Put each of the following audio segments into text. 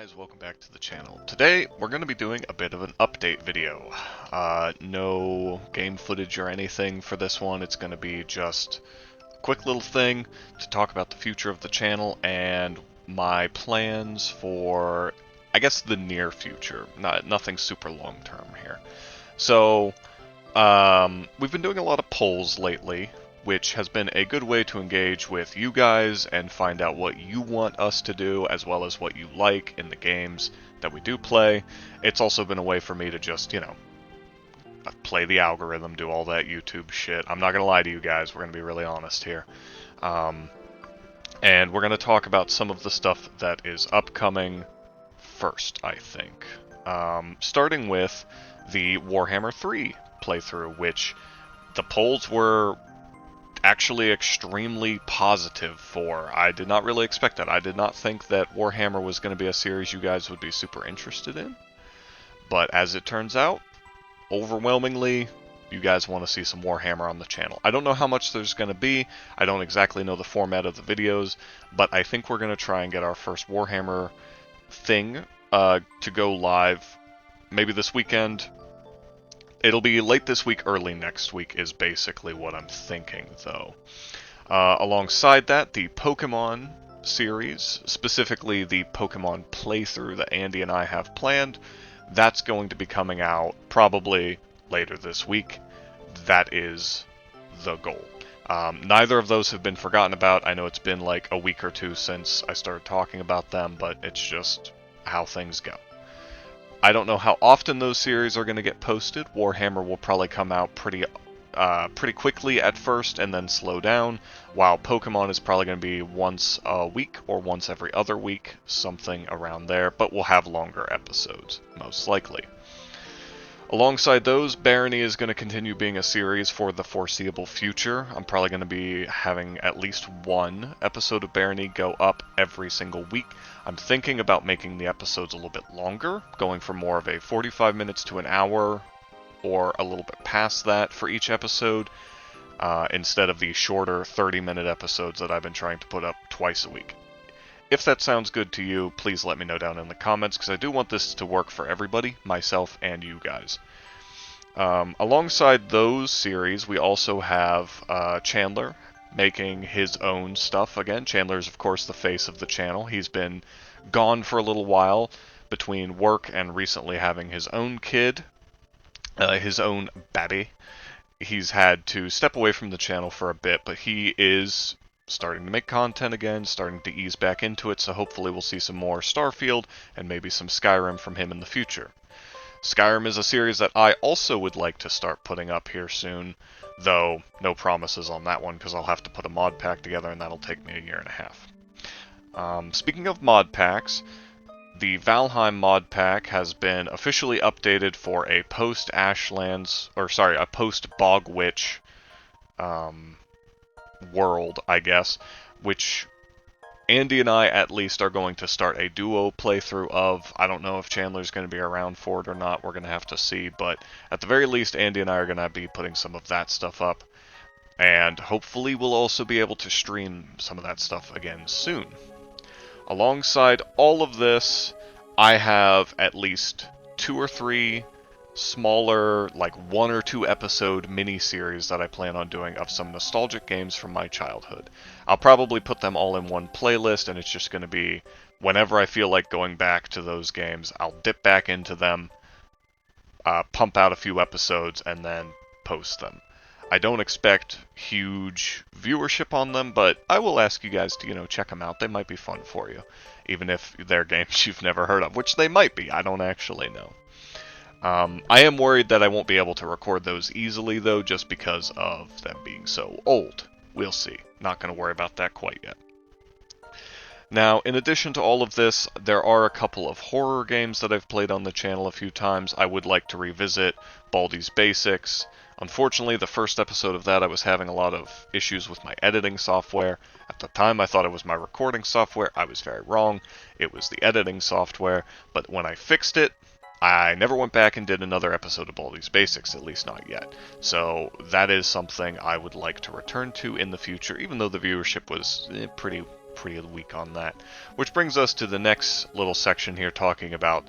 guys, welcome back to the channel. Today, we're going to be doing a bit of an update video. No game footage or anything for this one, it's going to be just a quick little thing to talk about the future of the channel and my plans for, I guess, the near future. Nothing super long term here. So, we've been doing a lot of polls lately, which has been a good way to engage with you guys and find out what you want us to do, as well as what you like in the games that we do play. It's also been a way for me to just, play the algorithm, do all that YouTube shit. I'm not going to lie to you guys, we're going to be really honest here. And we're going to talk about some of the stuff that is upcoming first, I think. Starting with the Warhammer 3 playthrough, which the polls were actually extremely positive for. I did not really expect that. I did not think that Warhammer was going to be a series you guys would be super interested in. But as it turns out, overwhelmingly, you guys want to see some Warhammer on the channel. I don't know how much there's going to be. I don't exactly know the format of the videos, but I think we're going to try and get our first Warhammer thing to go live maybe this weekend. It'll be late this week, early next week is basically what I'm thinking, though. Alongside that, the Pokemon series, specifically the Pokemon playthrough that Andy and I have planned, that's going to be coming out probably later this week. That is the goal. Neither of those have been forgotten about. I know it's been like a week or two since I started talking about them, but it's just how things go. I don't know how often those series are going to get posted. Warhammer will probably come out pretty quickly at first and then slow down, while Pokemon is probably going to be once a week or once every other week, something around there, but we'll have longer episodes, most likely. Alongside those, Barony is going to continue being a series for the foreseeable future. I'm probably going to be having at least one episode of Barony go up every single week. I'm thinking about making the episodes a little bit longer, going from more of a 45 minutes to an hour, or a little bit past that for each episode, instead of the shorter 30-minute episodes that I've been trying to put up twice a week. If that sounds good to you, please let me know down in the comments, because I do want this to work for everybody, myself and you guys. Alongside those series, we also have Chandler making his own stuff again. Chandler's, of course, the face of the channel. He's been gone for a little while between work and recently having his own kid, his own baby. He's had to step away from the channel for a bit, but he is starting to make content again, starting to ease back into it, so hopefully we'll see some more Starfield and maybe some Skyrim from him in the future. Skyrim is a series that I also would like to start putting up here soon, though no promises on that one because I'll have to put a mod pack together and that'll take me a year and a half. Speaking of mod packs, the Valheim mod pack has been officially updated for a post-Ashlands, or sorry, a post-Bog Witch world, I guess, which Andy and I at least are going to start a duo playthrough of. I don't know if Chandler's going to be around for it or not, we're going to have to see, but at the very least Andy and I are going to be putting some of that stuff up, and hopefully we'll also be able to stream some of that stuff again soon. Alongside all of this, I have at least 2 or 3 smaller, like 1 or 2 episode mini-series that I plan on doing of some nostalgic games from my childhood. I'll probably put them all in one playlist, and it's just going to be whenever I feel like going back to those games, I'll dip back into them, pump out a few episodes, and then post them. I don't expect huge viewership on them, but I will ask you guys to, check them out. They might be fun for you, even if they're games you've never heard of, which they might be. I don't actually know. I am worried that I won't be able to record those easily, though, just because of them being so old. We'll see. Not going to worry about that quite yet. Now, in addition to all of this, there are a couple of horror games that I've played on the channel a few times. I would like to revisit Baldi's Basics. Unfortunately, the first episode of that I was having a lot of issues with my editing software. At the time I thought it was my recording software. I was very wrong. It was the editing software. But when I fixed it, I never went back and did another episode of Baldi's Basics, at least not yet. So that is something I would like to return to in the future, even though the viewership was pretty pretty weak on that. Which brings us to the next little section here talking about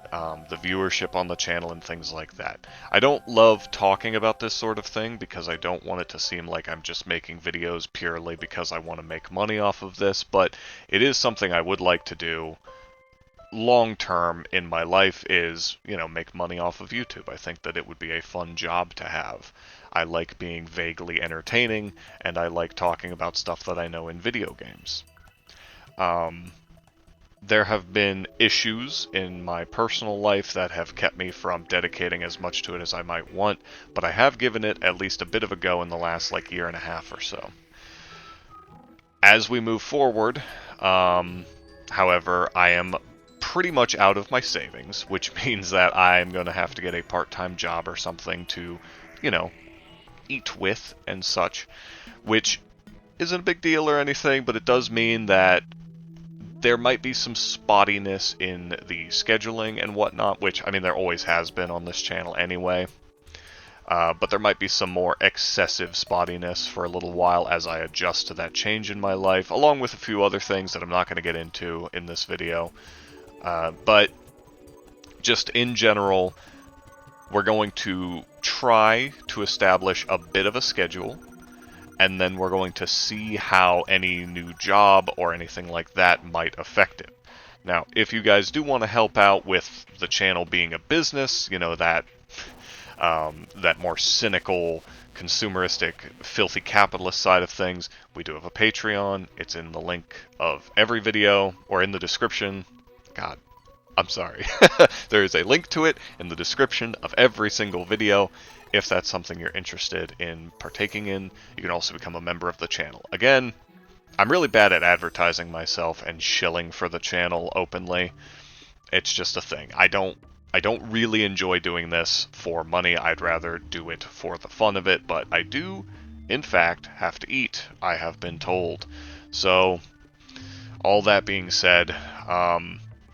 the viewership on the channel and things like that. I don't love talking about this sort of thing because I don't want it to seem like I'm just making videos purely because I want to make money off of this, but it is something I would like to do long term in my life, is, you know, make money off of YouTube. I think that it would be a fun job to have. I like being vaguely entertaining, and I like talking about stuff that I know in video games. There have been issues in my personal life that have kept me from dedicating as much to it as I might want, but I have given it at least a bit of a go in the last year and a half or so. As we move forward, however, I am pretty much out of my savings, which means that I'm going to have to get a part-time job or something to, you know, eat with and such, which isn't a big deal or anything, but it does mean that there might be some spottiness in the scheduling and whatnot, which, I mean, there always has been on this channel anyway. But there might be some more excessive spottiness for a little while as I adjust to that change in my life, along with a few other things that I'm not going to get into in this video. But just in general, we're going to try to establish a bit of a schedule, and then we're going to see how any new job or anything like that might affect it. Now, if you guys do want to help out with the channel being a business, you know, that more cynical, consumeristic, filthy capitalist side of things, we do have a Patreon. It's in the link of every video, or in the description. God, I'm sorry. There is a link to it in the description of every single video. If that's something you're interested in partaking in, you can also become a member of the channel. Again, I'm really bad at advertising myself and shilling for the channel openly. It's just a thing. I don't really enjoy doing this for money. I'd rather do it for the fun of it, but I do, in fact, have to eat, I have been told. So, all that being said,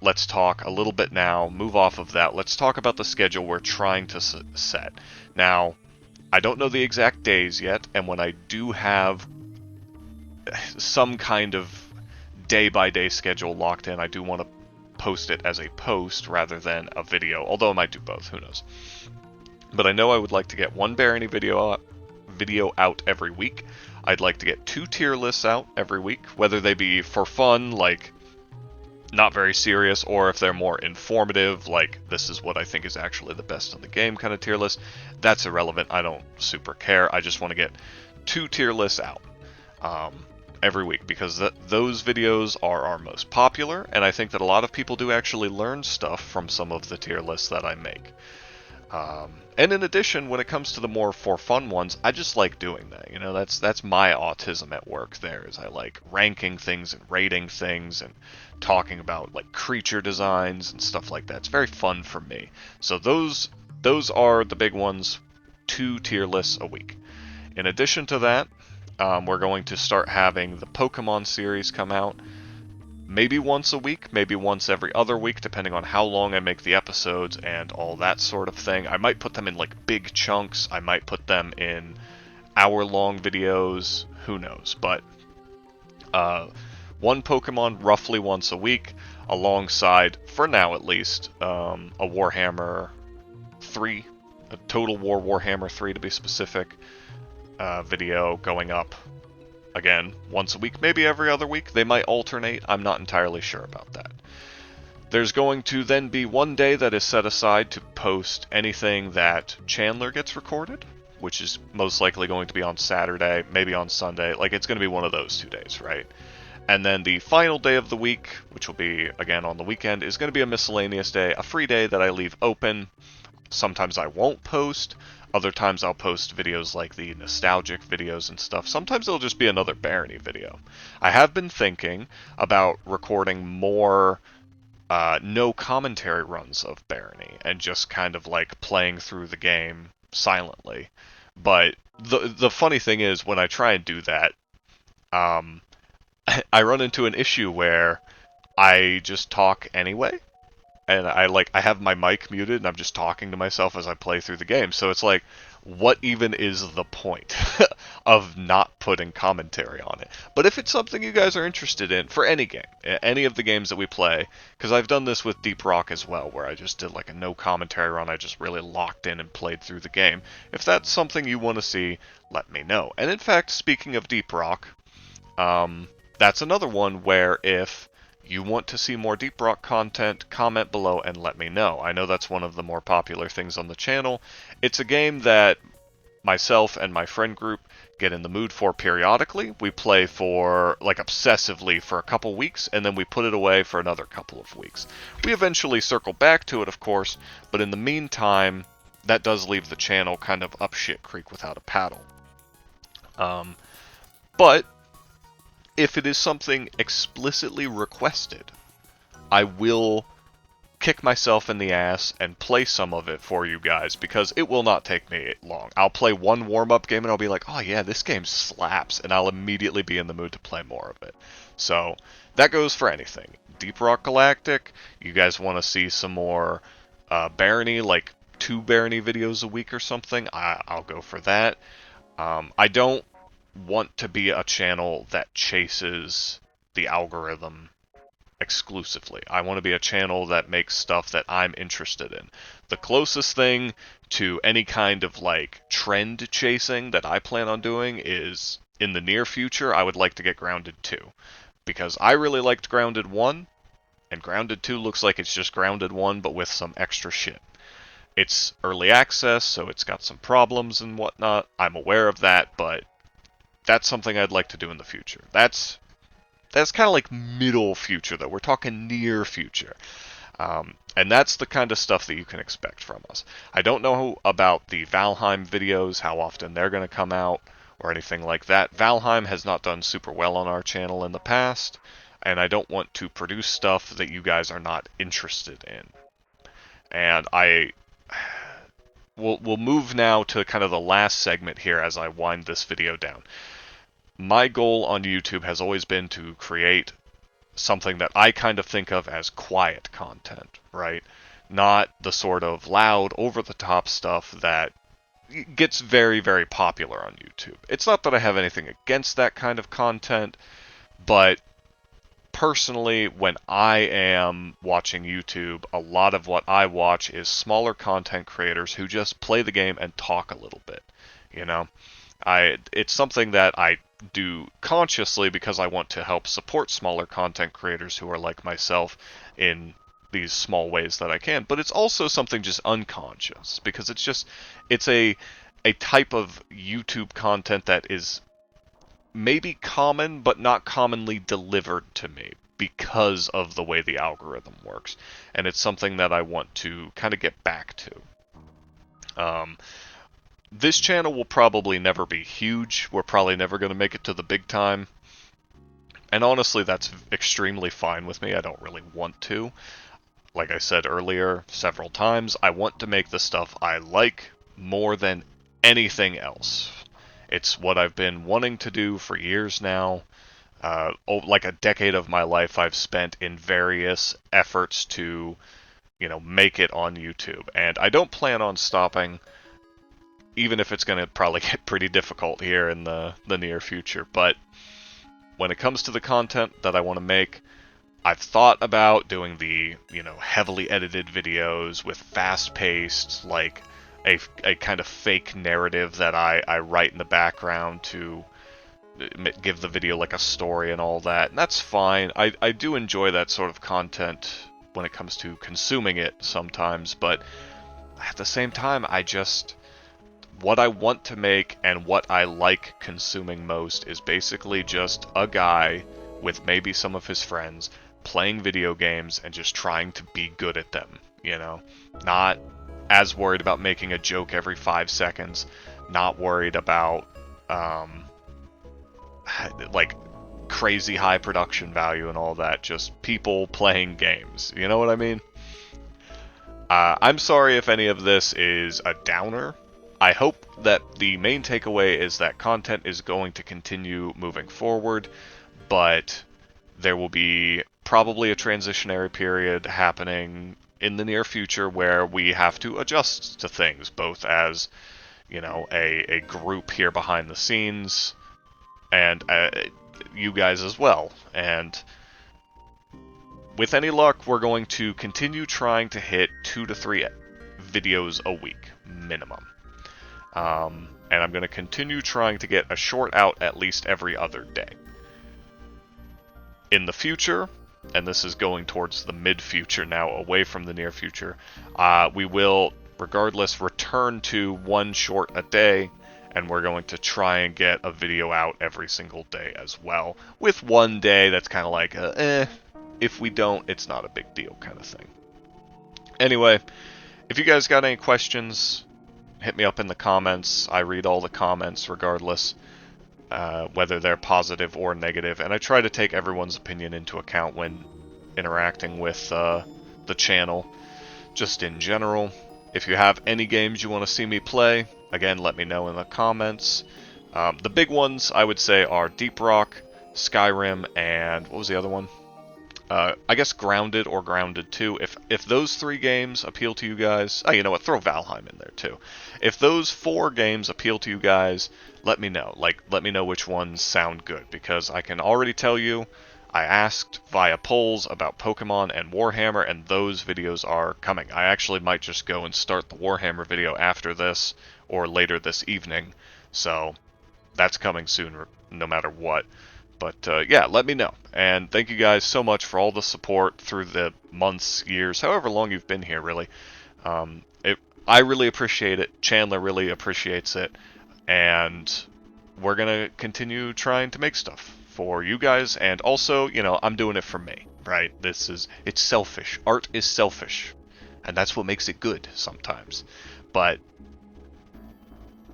let's talk a little bit now, move off of that. Let's talk about the schedule we're trying to set. Now, I don't know the exact days yet, and when I do have some kind of day-by-day schedule locked in, I do want to post it as a post rather than a video, although I might do both, who knows. But I know I would like to get one Barony video out every week. I'd like to get 2 tier lists out every week, whether they be for fun, like not very serious, or if they're more informative, like this is what I think is actually the best in the game kind of tier list. That's irrelevant. I don't super care. I just want to get 2 tier lists out every week, because those videos are our most popular, and I think that a lot of people do actually learn stuff from some of the tier lists that I make. And in addition, when it comes to the more for fun ones, I just like doing that. You know, that's my autism at work there, is I like ranking things and rating things and talking about like creature designs and stuff like that. It's very fun for me. So those are the big ones, 2 tier lists a week. In addition to that, we're going to start having the Pokemon series come out. Maybe once a week, maybe once every other week, depending on how long I make the episodes and all that sort of thing. I might put them in like big chunks. I might put them in hour-long videos. Who knows? But one Pokemon roughly once a week, alongside, for now at least, a Warhammer 3, a Total War Warhammer 3 to be specific, video going up. Again, once a week, maybe every other week. They might alternate. I'm not entirely sure about that. There's going to then be one day that is set aside to post anything that Chandler gets recorded, which is most likely going to be on Saturday, maybe on Sunday. Like, it's going to be one of those 2 days, right? And then the final day of the week, which will be, again, on the weekend, is going to be a miscellaneous day, a free day that I leave open. Sometimes I won't post. Other times I'll post videos like the nostalgic videos and stuff. Sometimes it'll just be another Barony video. I have been thinking about recording more no commentary runs of Barony and just kind of like playing through the game silently. But the funny thing is, when I try and do that, I run into an issue where I just talk anyway. and I have my mic muted and I'm just talking to myself as I play through the game. So it's like, what even is the point of not putting commentary on it? But if it's something you guys are interested in for any game, any of the games that we play, because I've done this with Deep Rock as well, where I just did like a no commentary run, I just really locked in and played through the game. If that's something you want to see, let me know. And in fact, speaking of Deep Rock, that's another one where if you want to see more Deep Rock content, comment below and let me know. I know that's one of the more popular things on the channel. It's a game that myself and my friend group get in the mood for periodically. We play for, like, obsessively for a couple weeks, and then we put it away for another couple of weeks. We eventually circle back to it, of course, but in the meantime, that does leave the channel kind of up shit creek without a paddle. But if it is something explicitly requested, I will kick myself in the ass and play some of it for you guys, because it will not take me long. I'll play one warm-up game and I'll be like, oh yeah, this game slaps, and I'll immediately be in the mood to play more of it. So that goes for anything. Deep Rock Galactic, you guys want to see some more Barony, like 2 Barony videos a week or something, I'll go for that. I don't want to be a channel that chases the algorithm exclusively. I want to be a channel that makes stuff that I'm interested in. The closest thing to any kind of like trend chasing that I plan on doing is, in the near future, I would like to get Grounded 2. Because I really liked Grounded 1, and Grounded 2 looks like it's just Grounded 1 but with some extra shit. It's early access, so it's got some problems and whatnot. I'm aware of that, but that's something I'd like to do in the future. That's kind of like middle future, though. We're talking near future. And that's the kind of stuff that you can expect from us. I don't know about the Valheim videos, how often they're going to come out, or anything like that. Valheim has not done super well on our channel in the past, and I don't want to produce stuff that you guys are not interested in. And we'll move now to kind of the last segment here as I wind this video down. My goal on YouTube has always been to create something that I kind of think of as quiet content, right? Not the sort of loud, over-the-top stuff that gets very, very popular on YouTube. It's not that I have anything against that kind of content, but personally, when I am watching YouTube, a lot of what I watch is smaller content creators who just play the game and talk a little bit, you know? It's something that I do consciously because I want to help support smaller content creators who are like myself in these small ways that I can. But it's also something just unconscious, because it's a type of YouTube content that is maybe common but not commonly delivered to me because of the way the algorithm works. And it's something that I want to kind of get back to. This channel will probably never be huge. We're probably never going to make it to the big time. And honestly, that's extremely fine with me. I don't really want to. Like I said earlier several times, I want to make the stuff I like more than anything else. It's what I've been wanting to do for years now. Like a decade of my life I've spent in various efforts to, make it on YouTube. And I don't plan on stopping, even if it's going to probably get pretty difficult here in the near future. But when it comes to the content that I want to make, I've thought about doing the, heavily edited videos with fast-paced, like a kind of fake narrative that I write in the background to give the video like a story and all that. And that's fine. I do enjoy that sort of content when it comes to consuming it sometimes, but at the same time, what I want to make and what I like consuming most is basically just a guy with maybe some of his friends playing video games and just trying to be good at them, Not as worried about making a joke every 5 seconds, not worried about, like, crazy high production value and all that, just people playing games, you know what I mean? I'm sorry if any of this is a downer. I hope that the main takeaway is that content is going to continue moving forward, but there will be probably a transitionary period happening in the near future where we have to adjust to things, both as, you know, a group here behind the scenes, and you guys as well. And with any luck, we're going to continue trying to hit 2 to 3 videos a week, minimum. And I'm going to continue trying to get a short out at least every other day. In the future, and this is going towards the mid-future now, away from the near future, we will, regardless, return to 1 short a day, and we're going to try and get a video out every single day as well, with 1 day that's kind of like, if we don't, it's not a big deal kind of thing. Anyway, if you guys got any questions, hit me up in the comments. I read all the comments regardless, whether they're positive or negative, and I try to take everyone's opinion into account when interacting with the channel, just in general. If you have any games you want to see me play, again, let me know in the comments. The big ones, I would say, are Deep Rock, Skyrim, and what was the other one? I guess Grounded or Grounded 2. If those 3 games appeal to you guys... Oh, you know what? Throw Valheim in there, too. If those 4 games appeal to you guys, let me know. Let me know which ones sound good, because I can already tell you, I asked via polls about Pokemon and Warhammer, and those videos are coming. I actually might just go and start the Warhammer video after this, or later this evening, so that's coming soon, no matter what. But yeah, let me know. And thank you guys so much for all the support through the months, years, however long you've been here, really. I really appreciate it. Chandler really appreciates it. And we're going to continue trying to make stuff for you guys. And also, you know, I'm doing it for me, right? It's selfish. Art is selfish. And that's what makes it good sometimes. But,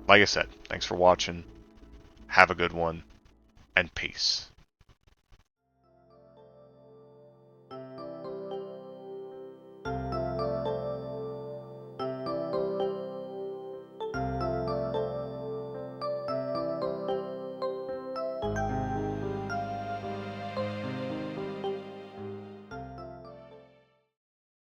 like I said, thanks for watching. Have a good one. And peace.